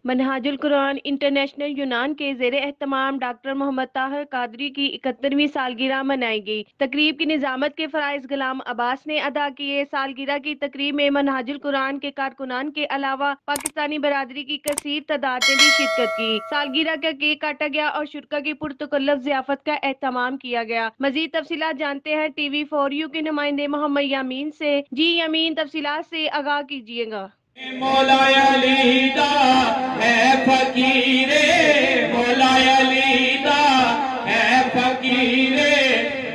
मनहाजुल Quran international यूनान के ज़ेर एहतमाम डॉक्टर मोहम्मद ताहिर कादरी की 71वीं सालगिरह मनाई गई। तकरीब की निजामत के फराइज गुलाम अब्बास ने अदा किए। सालगिरह की तकरीब में मनहाजुल कुरान के कारकुनान के अलावा पाकिस्तानी बरादरी की कसीर तादाद ने भी शिरकत की। सालगिरह का केक काटा गया और शुरा की पुरतकल्लफ ज़ियाफत का एहतमाम किया गया। मजीद तफसीलात जानते हैं TV4U के नुमाइंदे मोहम्मद यामीन से। जी यामीन, तफसीलात से आगाह कीजिएगा। मौलाया लीदा है फकीरे, मौलाया लीदा है फकीरे,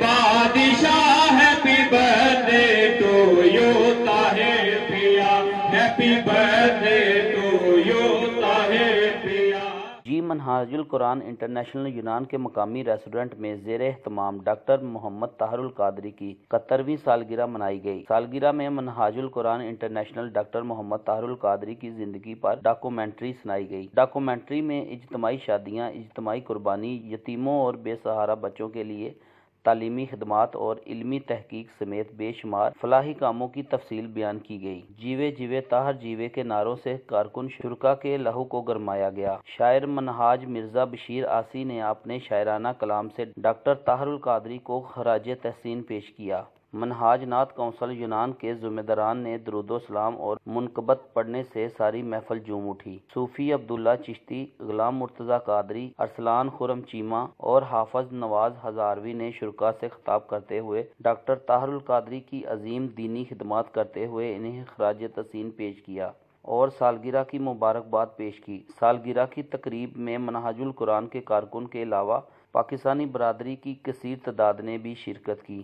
बादशाह happy birthday to you Tahir Piya, happy birthday to you Tahir Piya. जी मनहाजुल कुरान इंटरनेशनल यूनान के मकामी रेस्टोरेंट में ज़ेर एहतमाम डॉक्टर मोहम्मद ताहिरुल कादरी की 71वीं सालगिरह मनाई गई। सालगिरह में मनहाजुल कुरान इंटरनेशनल डॉक्टर मोहम्मद ताहिरुल कादरी की जिंदगी पर डॉक्यूमेंट्री सुनाई गई। डॉक्यूमेंट्री में इज्तिमाई शादियाँ, इज्तिमाई कुर्बानी, यतीमों और बेसहारा बच्चों के लिए तालीमी खिदमात और इल्मी तहकीक समेत बेशुमार फलाही कामों की तफसील बयान की गई। जीवे जीवे ताहर जीवे के नारों से कारकुन शुरका के लहू को गरमाया गया। शायर मनहाज मिर्जा बशीर आसी ने अपने शायराना कलाम से डॉक्टर ताहिरुल कादरी को खराज तहसीन पेश किया। मनहाज नात कौंसल यूनान के जुम्मेदारान ने दरूदो सलाम और मुनकबत पढ़ने से सारी महफिल झूम उठी। सूफी अब्दुल्ला चिश्ती, गुलाम मुर्तजा कादरी, अरसलान खुरम चीमा और हाफज नवाज हजारवी ने शुरका से खिताब करते हुए डॉक्टर ताहिरुल कादरी की अजीम दीनी खिदमत करते हुए इन्हें खराज तहसीन पेश किया और सालगिरह की मुबारकबाद पेश की। सालगिरह की तकरीब में मनहाजुल कुरान के कारकुन के अलावा पाकिस्तानी बरादरी की कसीर तादाद ने भी शिरकत की।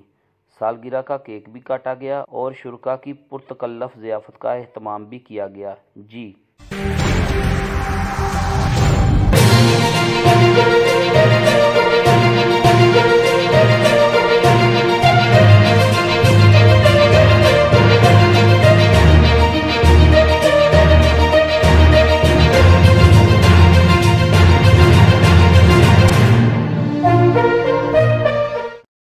सालगिरह का केक भी काटा गया और शुरका की पुरतकल्लफ ज़ियाफत का एहतमाम भी किया गया। जी।